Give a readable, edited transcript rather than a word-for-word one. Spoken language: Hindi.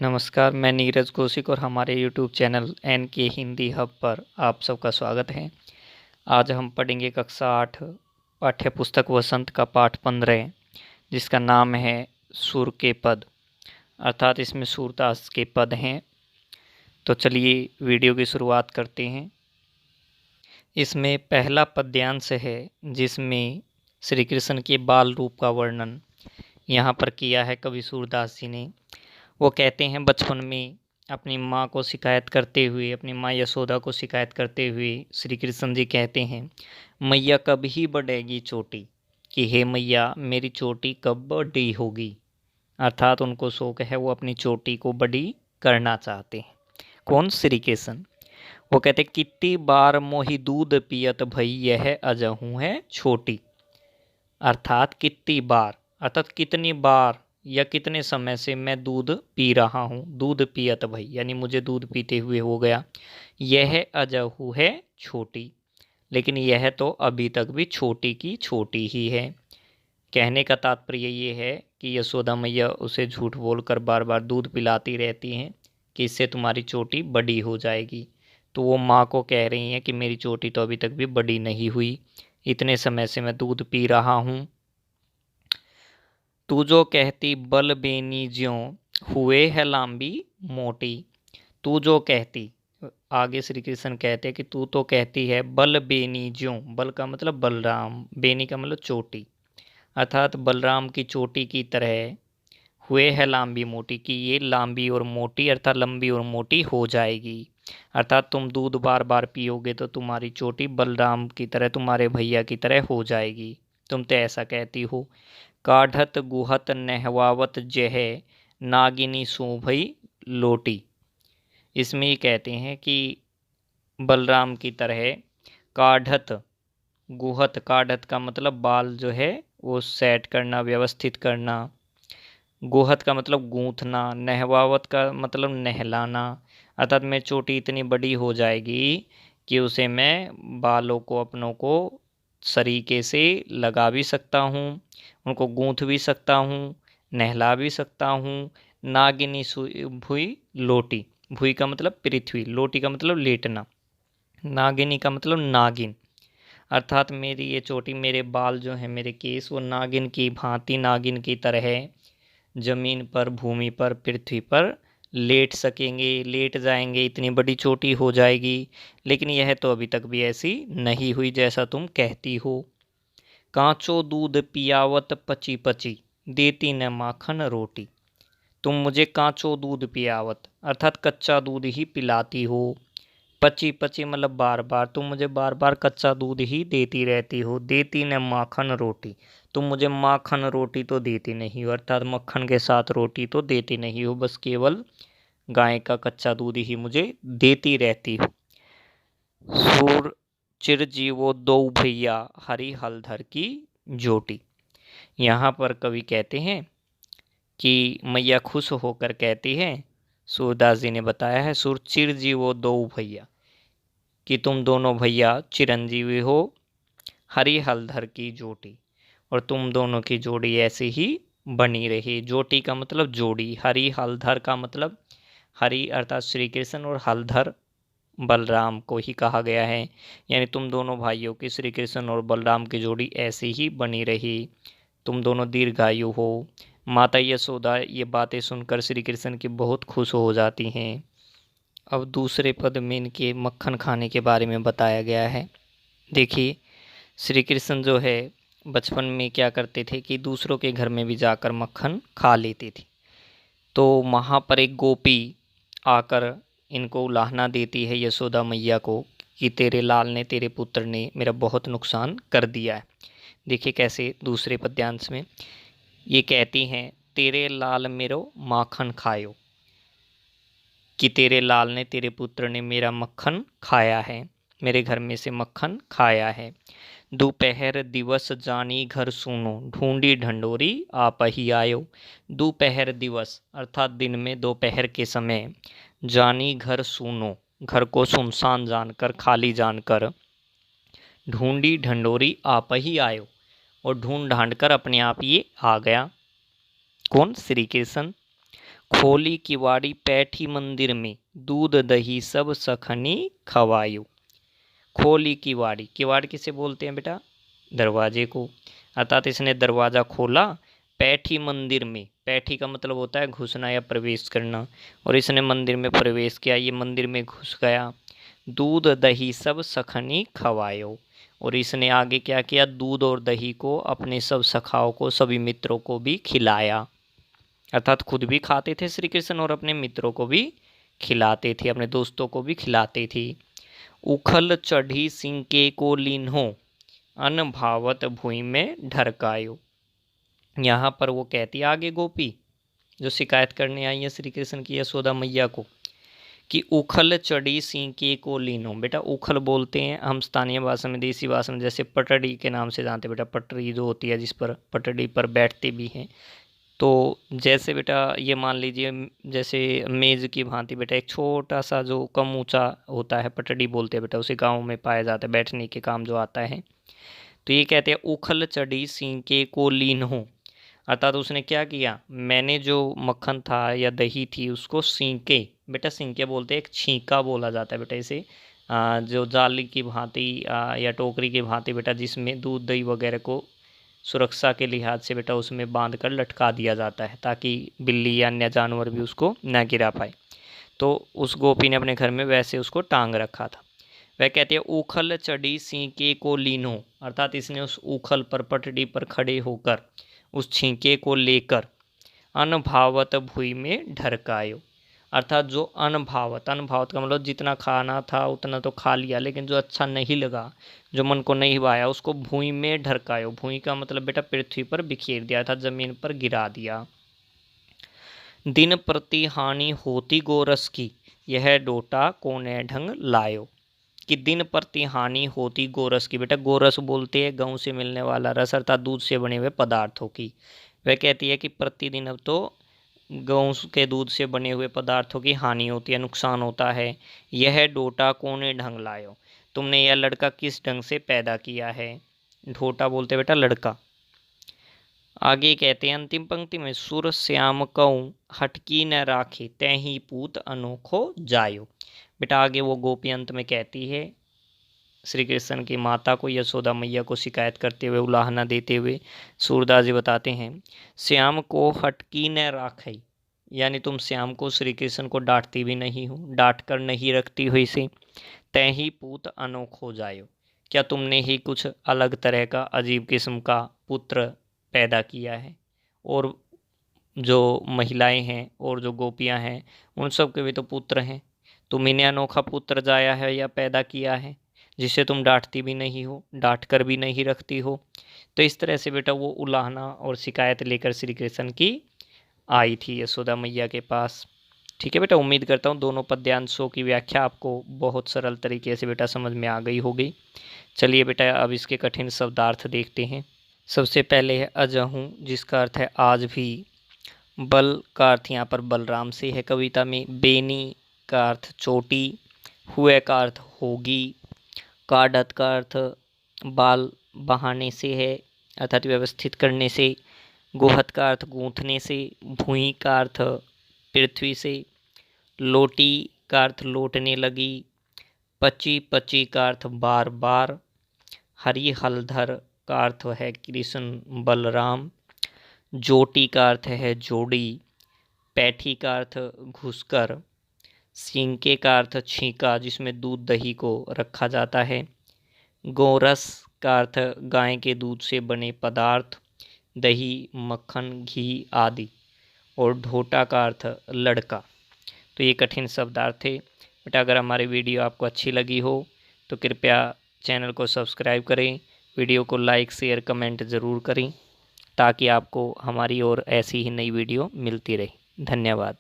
नमस्कार, मैं नीरज कौशिक और हमारे यूट्यूब चैनल एन के हिंदी हब पर आप सबका स्वागत है। आज हम पढ़ेंगे कक्षा 8 पाठ्य पुस्तक वसंत का पाठ 15 जिसका नाम है सुर के पद, अर्थात इसमें सूरदास के पद हैं। तो चलिए वीडियो की शुरुआत करते हैं। इसमें पहला पद्यांश है जिसमें श्री कृष्ण के बाल रूप का वर्णन यहाँ पर किया है कवि सूरदास जी ने। वो कहते हैं, बचपन में अपनी माँ को शिकायत करते हुए, अपनी माँ यशोदा को शिकायत करते हुए श्री कृष्ण जी कहते हैं, मैया कब ही बढ़ेगी चोटी, कि हे मैया मेरी चोटी कब बड़ी होगी। अर्थात उनको शौक है, वो अपनी चोटी को बड़ी करना चाहते हैं। कौन? श्री कृष्ण। वो कहते, कितनी बार मोही दूध पियत भई यह अजहू है छोटी। अर्थात कितनी बार, अर्थात कितनी बार या कितने समय से मैं दूध पी रहा हूँ। दूध पियत भई यानी मुझे दूध पीते हुए हो गया। यह अजहू है छोटी, लेकिन यह तो अभी तक भी छोटी की छोटी ही है। कहने का तात्पर्य ये है कि यशोदा मैया उसे झूठ बोलकर बार बार दूध पिलाती रहती हैं कि इससे तुम्हारी चोटी बड़ी हो जाएगी। तो वो माँ को कह रही हैं कि मेरी चोटी तो अभी तक भी बड़ी नहीं हुई, इतने समय से मैं दूध पी रहा हूँ। तू जो कहती बल बेनी ज्यों हुए है लांबी मोटी। तू जो कहती, आगे श्री कृष्ण कहते हैं कि तू तो कहती है बल बेनी ज्यों। बल का मतलब बलराम, बेनी का मतलब चोटी, अर्थात बलराम की चोटी की तरह हुए है लांबी मोटी, कि ये लांबी और मोटी अर्थात लंबी और मोटी हो जाएगी। अर्थात तुम दूध बार बार पियोगे तो तुम्हारी चोटी बलराम की तरह, तुम्हारे भैया की तरह हो जाएगी। तुम तो ऐसा कहती हो। काढ़त गुहत नहवावत जह नागिनी शोभई लोटी। इसमें ये कहते हैं कि बलराम की तरह काढ़त गुहत, काढ़त का मतलब बाल जो है वो सेट करना, व्यवस्थित करना। गुहत का मतलब गूंथना, नहवावत का मतलब नहलाना। अर्थात मेरी चोटी इतनी बड़ी हो जाएगी कि उसे मैं बालों को अपनों को सरीके से लगा भी सकता हूँ, उनको गूंथ भी सकता हूँ, नहला भी सकता हूँ। नागिनी भुई लोटी, भुई का मतलब पृथ्वी, लोटी का मतलब लेटना, नागिनी का मतलब नागिन। अर्थात मेरी ये चोटी, मेरे बाल जो हैं, मेरे केस, वो नागिन की भांति, नागिन की तरह जमीन पर, भूमि पर, पृथ्वी पर लेट सकेंगे, लेट जाएंगे, इतनी बड़ी चोटी हो जाएगी। लेकिन यह तो अभी तक भी ऐसी नहीं हुई जैसा तुम कहती हो। कांचो दूध पियावत पची पची देती न माखन रोटी। तुम मुझे कांचो दूध पियावत अर्थात कच्चा दूध ही पिलाती हो। पची पची मतलब बार बार, तुम मुझे बार बार कच्चा दूध ही देती रहती हो। देती न माखन रोटी, तुम मुझे माखन रोटी तो देती नहीं हो, अर्थात मक्खन के साथ रोटी तो देती नहीं हो, बस केवल गाय का कच्चा दूध ही मुझे देती रहती हो। सूर चिरजीवो दो भैया हरि हलधर की जोटी। यहाँ पर कवि कहते हैं कि मैया खुश होकर कहती है, सूरदास जी ने बताया है, सुर चिरजीवो दो भैया, कि तुम दोनों भैया चिरंजीवी हो, हरि हलधर की जोटी, और तुम दोनों की जोड़ी ऐसी ही बनी रही। जोटी का मतलब जोड़ी, हरि हलधर का मतलब, हरि अर्थात श्री कृष्ण और हलधर बलराम को ही कहा गया है। यानी तुम दोनों भाइयों की, श्री कृष्ण और बलराम की जोड़ी ऐसी ही बनी रही, तुम दोनों दीर्घायु हो। माता यशोदा ये बातें सुनकर श्री कृष्ण की बहुत खुश हो जाती हैं। अब दूसरे पद में इनके मक्खन खाने के बारे में बताया गया है। देखिए, श्री कृष्ण जो है बचपन में क्या करते थे कि दूसरों के घर में भी जाकर मक्खन खा लेते थे। तो वहाँ पर एक गोपी आकर इनको उलाहना देती है यशोदा मैया को कि तेरे लाल ने, तेरे पुत्र ने मेरा बहुत नुकसान कर दिया है। देखिए कैसे दूसरे पद्यांश में ये कहती हैं, तेरे लाल मेरो माखन खायो, कि तेरे लाल ने, तेरे पुत्र ने मेरा मक्खन खाया है, मेरे घर में से मक्खन खाया है। दोपहर दिवस जानी घर सुनो ढूंढी ढंडोरी आप ही आयो। दोपहर दिवस अर्थात दिन में, दोपहर के समय, जानी घर सुनो, घर को सुनसान जानकर, खाली जानकर, ढूंढी ढंडोरी आप ही आयो, और ढूंढ ढांड कर अपने आप ये आ गया। कौन? श्री कृष्ण। खोली किवाड़ी पैठी मंदिर में, दूध दही सब सखनी खवायो। खोली किवाड़ी, किवाड़ किसे बोलते हैं बेटा? दरवाजे को। अर्थात इसने दरवाज़ा खोला पैठी मंदिर में, पैठी का मतलब होता है घुसना या प्रवेश करना, और इसने मंदिर में प्रवेश किया, ये मंदिर में घुस गया। दूध दही सब सखनी खवायो, और इसने आगे क्या किया? दूध और दही को अपने सब सखाओं को, सभी मित्रों को भी खिलाया। अर्थात खुद भी खाते थे श्री कृष्ण और अपने मित्रों को भी खिलाते थे, अपने दोस्तों को भी खिलाते थे। उखल चढ़ी सिंके को लीन्हो, अन भावत भुई में ढरकायो। यहाँ पर वो कहती है आगे गोपी जो शिकायत करने आई है श्री कृष्ण की यशोदा मैया को, कि उखल चढ़ी सिंके को लीनो। बेटा उखल बोलते हैं हम स्थानीय भाषा में, देसी भाषा में जैसे पटड़ी के नाम से जानते हैं बेटा, पटरी जो होती है जिस पर पटड़ी पर बैठते भी हैं। तो जैसे बेटा ये मान लीजिए जैसे मेज़ की भांति बेटा एक छोटा सा जो कम ऊंचा होता है, पटड़ी बोलते हैं बेटा, उसे गाँव में पाया जाता है, बैठने के काम जो आता है। तो ये कहते हैं उखल चढ़ी सिंके को लीन हो, अर्थात उसने क्या किया? मैंने जो मक्खन था या दही थी उसको सींके, बेटा सींके बोलते हैं, एक छींका बोला जाता है बेटा इसे, जो जाली की भांति या टोकरी की भांति बेटा, जिसमें दूध दही वगैरह को सुरक्षा के लिहाज से बेटा उसमें बांध कर लटका दिया जाता है ताकि बिल्ली या अन्य जानवर भी उसको न गिरा पाए। तो उस गोपी ने अपने घर में वैसे उसको टांग रखा था। वह कहती है उखल चढ़ी सींके को लीनो, अर्थात इसने उस उखल पर पटड़ी पर खड़े होकर उस छींके को लेकर अनभावत भुई में ढरकायो, अर्थात जो अनभावत, अनभावत का मतलब जितना खाना था उतना तो खा लिया, लेकिन जो अच्छा नहीं लगा, जो मन को नहीं भाया, उसको भुई में ढरकायो। भुई का मतलब बेटा पृथ्वी पर बिखेर दिया था, जमीन पर गिरा दिया। दिन प्रति हानि होती गोरस की, यह डोटा कोने ढंग लायो। कि दिन प्रति हानि होती गोरस की, बेटा गोरस बोलते हैं गऊ से मिलने वाला रस, अर्थात दूध से बने हुए पदार्थों की। वह कहती है कि प्रतिदिन अब तो गऊ के दूध से बने हुए पदार्थों की हानि होती है, नुकसान होता है। यह डोटा कोने ढंग लायो, तुमने यह लड़का किस ढंग से पैदा किया है? ढोटा बोलते बेटा लड़का। आगे कहते हैं अंतिम पंक्ति में, सुर श्याम कऊ हटकी न राखे, तैही पूत अनोखो जायो। बेटा आगे वो गोपी अंत में कहती है श्री कृष्ण की माता को, यशोदा मैया को शिकायत करते हुए, उलाहना देते हुए सूरदास जी बताते हैं, श्याम को हटकी न राखे, यानी तुम श्याम को श्री कृष्ण को डांटती भी नहीं हो, डांट कर नहीं रखती हो इसे। तैही पूत अनोखो जायो, क्या तुमने ही कुछ अलग तरह का अजीब किस्म का पुत्र पैदा किया है। और जो महिलाएं हैं और जो गोपियां हैं उन सब के भी तो पुत्र हैं, तुम्ही ने अनोखा पुत्र जाया है या पैदा किया है, जिसे तुम डांटती भी नहीं हो, डांट कर भी नहीं रखती हो। तो इस तरह से बेटा वो उलाहना और शिकायत लेकर श्री कृष्ण की आई थी यशोदा मैया के पास। ठीक है बेटा, उम्मीद करता हूँ दोनों पद्यांशों की व्याख्या आपको बहुत सरल तरीके से बेटा समझ में आ गई होगी। चलिए बेटा अब इसके कठिन शब्दार्थ देखते हैं। सबसे पहले है अजहूँ, जिसका अर्थ है आज भी। बल का अर्थ यहाँ पर बलराम से है कविता में। बेनी का अर्थ चोटी। हुए का अर्थ होगी। काढ़त का अर्थ बाल बहाने से है, अर्थात व्यवस्थित करने से। गोहत का अर्थ गूंथने से। भुई का अर्थ पृथ्वी से। लोटी का अर्थ लौटने लगी। पची पची का अर्थ बार बार। हरी हलधर का अर्थ है कृष्ण बलराम। जोटी का अर्थ है जोड़ी। पैठी का अर्थ घुसकर। सींके का अर्थ छींका जिसमें दूध दही को रखा जाता है। गोरस का अर्थ गाय के दूध से बने पदार्थ, दही मक्खन घी आदि। और ढोटा का अर्थ लड़का। तो ये कठिन शब्दार्थ थे बेटा। अगर हमारी वीडियो आपको अच्छी लगी हो तो कृपया चैनल को सब्सक्राइब करें, वीडियो को लाइक शेयर कमेंट ज़रूर करें, ताकि आपको हमारी और ऐसी ही नई वीडियो मिलती रहे। धन्यवाद।